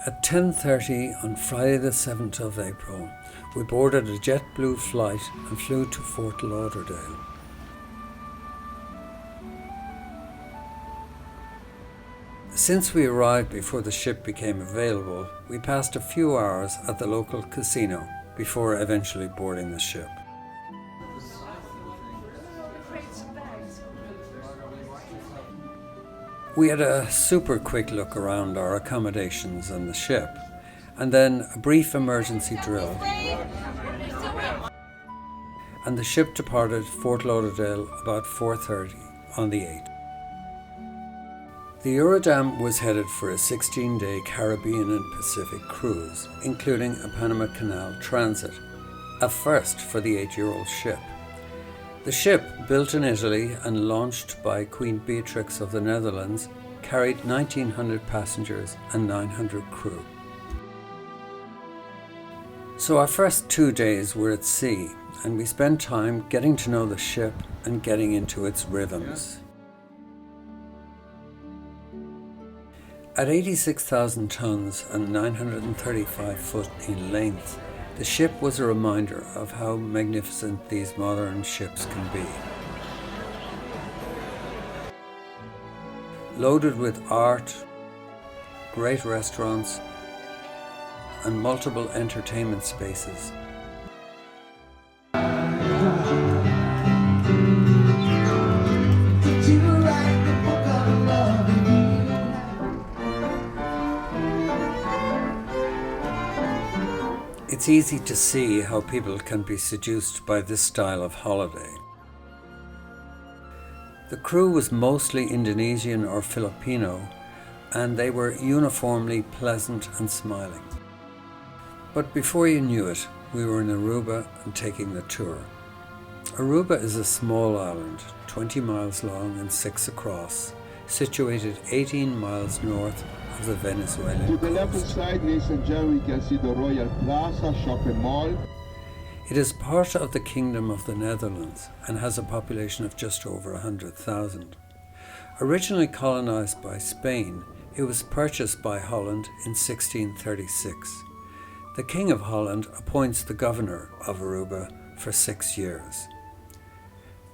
At 10:30 on Friday the 7th of April, we boarded a JetBlue flight and flew to Fort Lauderdale. Since we arrived before the ship became available, we passed a few hours at the local casino before eventually boarding the ship. We had a super quick look around our accommodations and the ship, and then a brief emergency drill, and the ship departed Fort Lauderdale about 4:30 on the 8th. The Eurodam was headed for a 16-day Caribbean and Pacific cruise, including a Panama Canal transit, a first for the 8-year-old ship. The ship, built in Italy and launched by Queen Beatrix of the Netherlands, carried 1,900 passengers and 900 crew. So our first 2 days were at sea, and we spent time getting to know the ship and getting into its rhythms. At 86,000 tons and 935 foot in length, the ship was a reminder of how magnificent these modern ships can be. Loaded with art, great restaurants, and multiple entertainment spaces. It's easy to see how people can be seduced by this style of holiday. The crew was mostly Indonesian or Filipino, and they were uniformly pleasant and smiling. But before you knew it, we were in Aruba and taking the tour. Aruba is a small island, 20 miles long and 6 across, situated 18 miles north of the Venezuelan To the coast. left side, ladies and gentlemen, we can see the Royal Plaza Shopping Mall. It is part of the Kingdom of the Netherlands and has a population of just over 100,000. Originally colonized by Spain, it was purchased by Holland in 1636. The King of Holland appoints the governor of Aruba for 6 years.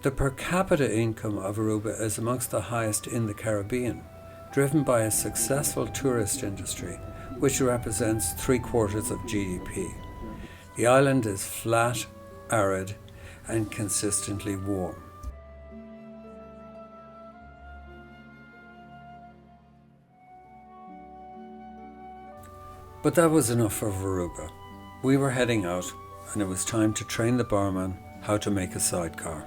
The per capita income of Aruba is amongst the highest in the Caribbean, driven by a successful tourist industry, which represents 3/4 of GDP. The island is flat, arid, and consistently warm. But that was enough of Aruba. We were heading out, and it was time to train the barman how to make a sidecar.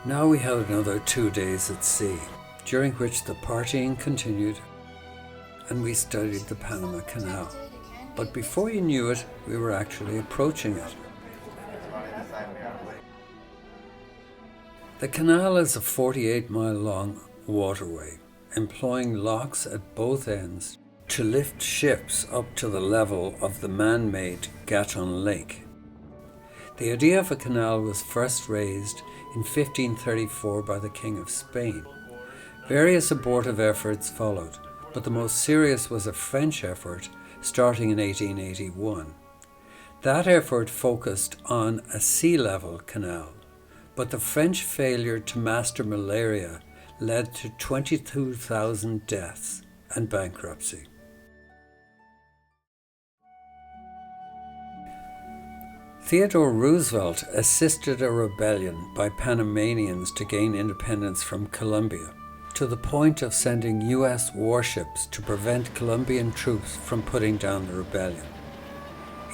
Now we had another 2 days at sea, during which the partying continued and we studied the Panama Canal. But before you knew it, we were actually approaching it. The canal is a 48-mile-long waterway, employing locks at both ends to lift ships up to the level of the man-made Gatun Lake. The idea of a canal was first raised in 1534 by the King of Spain. Various abortive efforts followed, but the most serious was a French effort starting in 1881. That effort focused on a sea-level canal, but the French failure to master malaria led to 22,000 deaths and bankruptcy. Theodore Roosevelt assisted a rebellion by Panamanians to gain independence from Colombia, to the point of sending US warships to prevent Colombian troops from putting down the rebellion.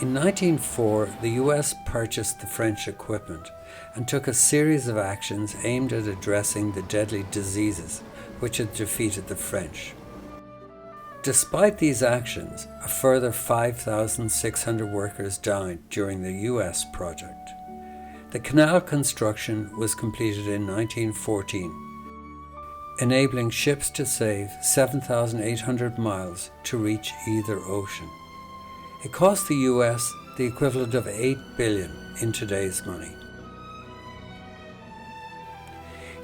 In 1904, the US purchased the French equipment and took a series of actions aimed at addressing the deadly diseases which had defeated the French. Despite these actions, a further 5,600 workers died during the US project. The canal construction was completed in 1914, enabling ships to save 7,800 miles to reach either ocean. It cost the US the equivalent of $8 billion in today's money.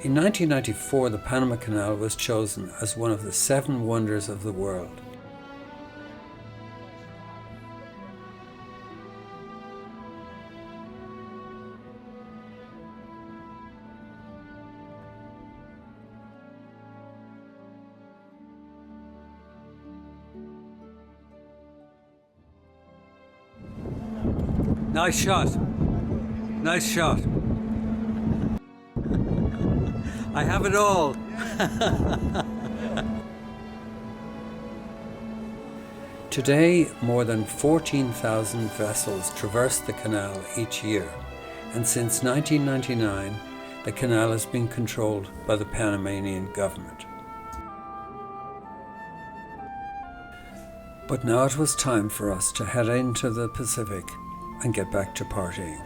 In 1994, the Panama Canal was chosen as one of the 7 wonders of the world. Nice shot. Nice shot. I have it all. Today, more than 14,000 vessels traverse the canal each year, and since 1999, the canal has been controlled by the Panamanian government. But now it was time for us to head into the Pacific and get back to partying.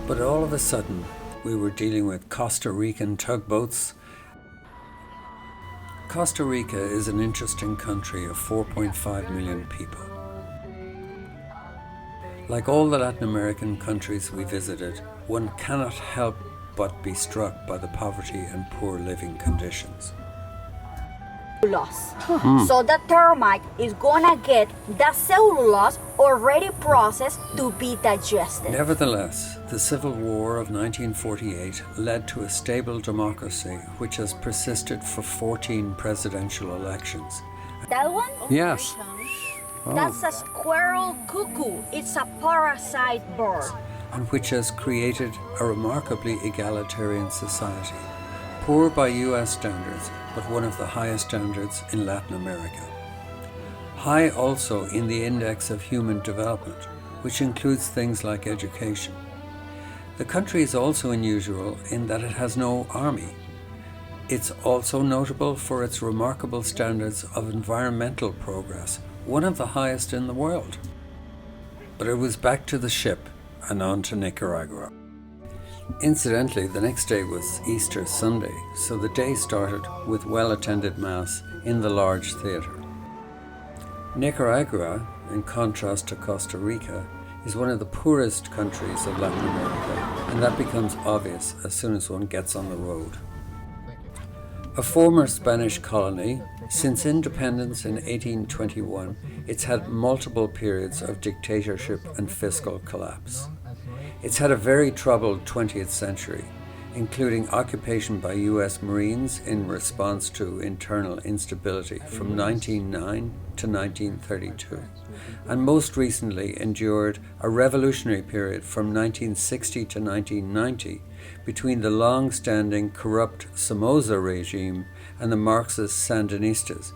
But all of a sudden, we were dealing with Costa Rican tugboats. Costa Rica is an interesting country of 4.5 million people. Like all the Latin American countries we visited, one cannot help but be struck by the poverty and poor living conditions. Cellulose. So the termite is gonna get the cellulose already processed to be digested. Nevertheless, the Civil War of 1948 led to a stable democracy which has persisted for 14 presidential elections. That one? Yes. That's a squirrel cuckoo. It's a parasite bird. And which has created a remarkably egalitarian society, poor by US standards, but one of the highest standards in Latin America. High also in the Index of Human Development, which includes things like education. The country is also unusual in that it has no army. It's also notable for its remarkable standards of environmental progress, one of the highest in the world. But it was back to the ship and on to Nicaragua. Incidentally, the next day was Easter Sunday, so the day started with well-attended Mass in the large theatre. Nicaragua, in contrast to Costa Rica, is one of the poorest countries of Latin America, and that becomes obvious as soon as one gets on the road. A former Spanish colony, since independence in 1821, it's had multiple periods of dictatorship and fiscal collapse. It's had a very troubled 20th century, including occupation by US Marines in response to internal instability from 1909 to 1932, and most recently endured a revolutionary period from 1960 to 1990 between the long-standing corrupt Somoza regime and the Marxist Sandinistas.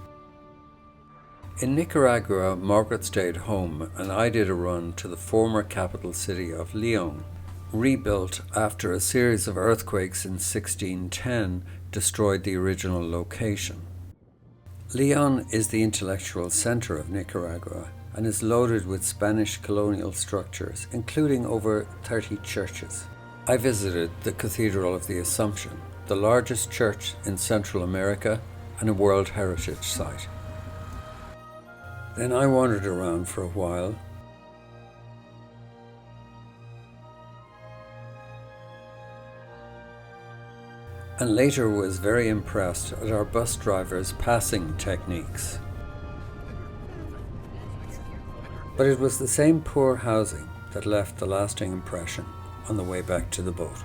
In Nicaragua, Margaret stayed home and I did a run to the former capital city of León, rebuilt after a series of earthquakes in 1610 destroyed the original location. León is the intellectual center of Nicaragua and is loaded with Spanish colonial structures, including over 30 churches. I visited the Cathedral of the Assumption, the largest church in Central America and a World Heritage Site. Then I wandered around for a while, and later was very impressed at our bus driver's passing techniques. But it was the same poor housing that left the lasting impression on the way back to the boat.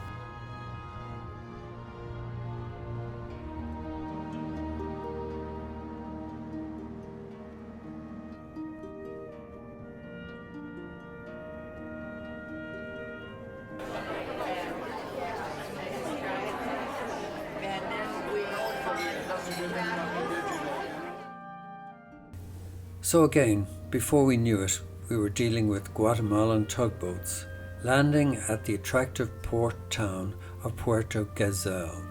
So again, before we knew it, we were dealing with Guatemalan tugboats, landing at the attractive port town of Puerto Gazelle.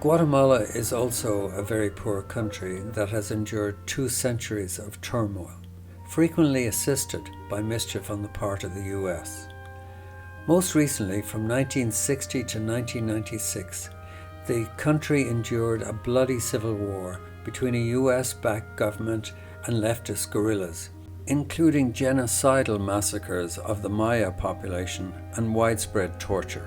Guatemala is also a very poor country that has endured 2 centuries of turmoil, frequently assisted by mischief on the part of the US. Most recently, from 1960 to 1996, the country endured a bloody civil war between a US-backed government and leftist guerrillas, including genocidal massacres of the Maya population and widespread torture.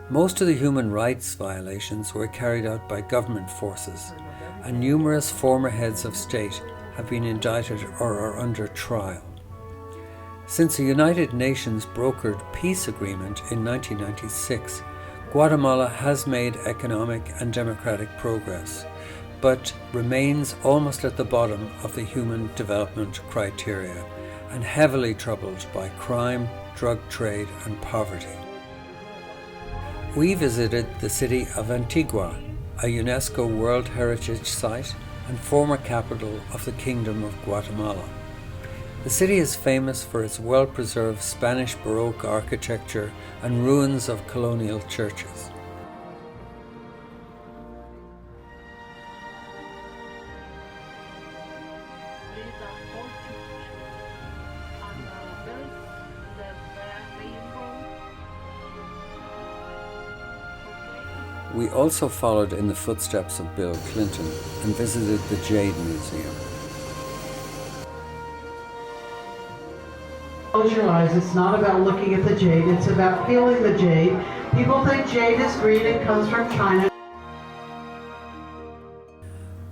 Most of the human rights violations were carried out by government forces, and numerous former heads of state have been indicted or are under trial. Since the United Nations brokered peace agreement in 1996, Guatemala has made economic and democratic progress, but remains almost at the bottom of the human development criteria and heavily troubled by crime, drug trade and poverty. We visited the city of Antigua, a UNESCO World Heritage Site and former capital of the Kingdom of Guatemala. The city is famous for its well-preserved Spanish Baroque architecture and ruins of colonial churches. We also followed in the footsteps of Bill Clinton and visited the Jade Museum. Close your eyes. It's not about looking at the jade, it's about feeling the jade. People think jade is green, it comes from China.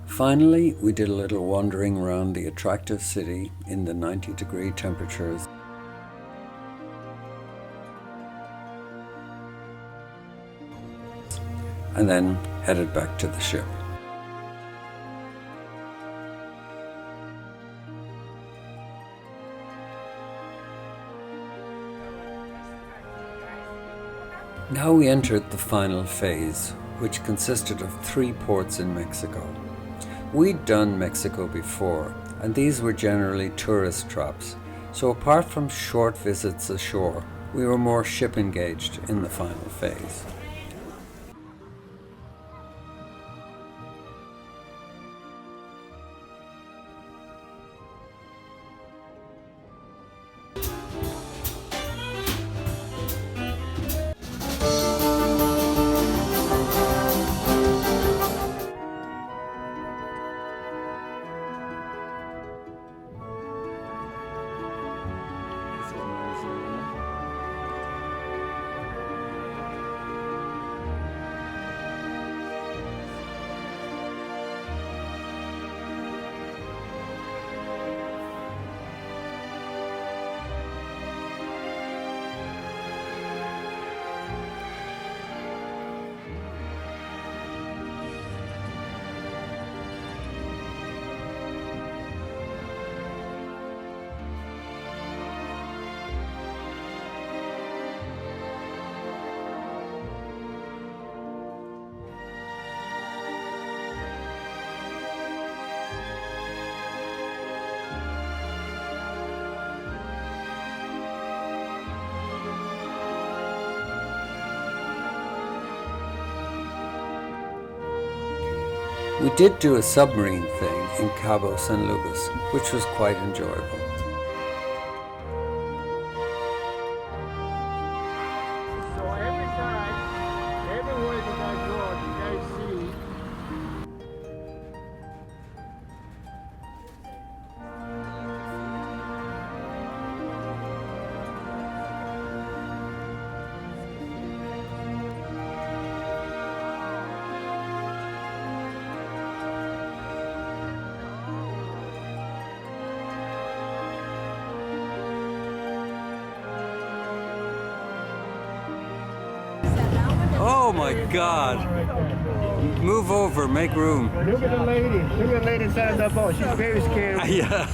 Finally, we did a little wandering around the attractive city in the 90-degree temperatures. And then headed back to the ship. Now we entered the final phase, which consisted of 3 ports in Mexico. We'd done Mexico before, and these were generally tourist traps, so apart from short visits ashore, we were more ship engaged in the final phase. We did do a submarine thing in Cabo San Lucas, which was quite enjoyable. So every time, everywhere that I go, you guys see. Oh my God! Move over, make room. Look at the lady. Look at the lady inside that boat. She's very scared. Yeah.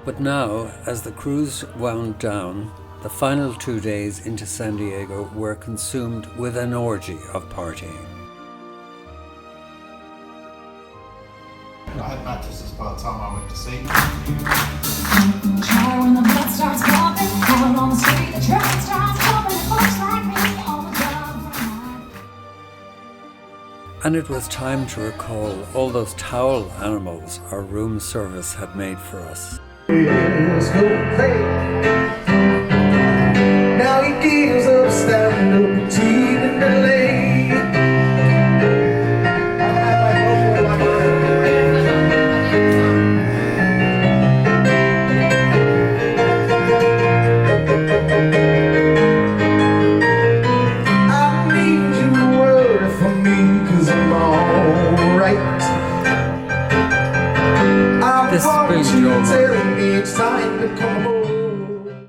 But now, as the cruise wound down, the final 2 days into San Diego were consumed with an orgy of partying. I had mattresses by the time I went to sea. Try when the blood starts pumping. Out on the street, the traffic starts pumping. Folks like me on the job from night. And it was time to recall all those towel animals our room service had made for us. Let's go play.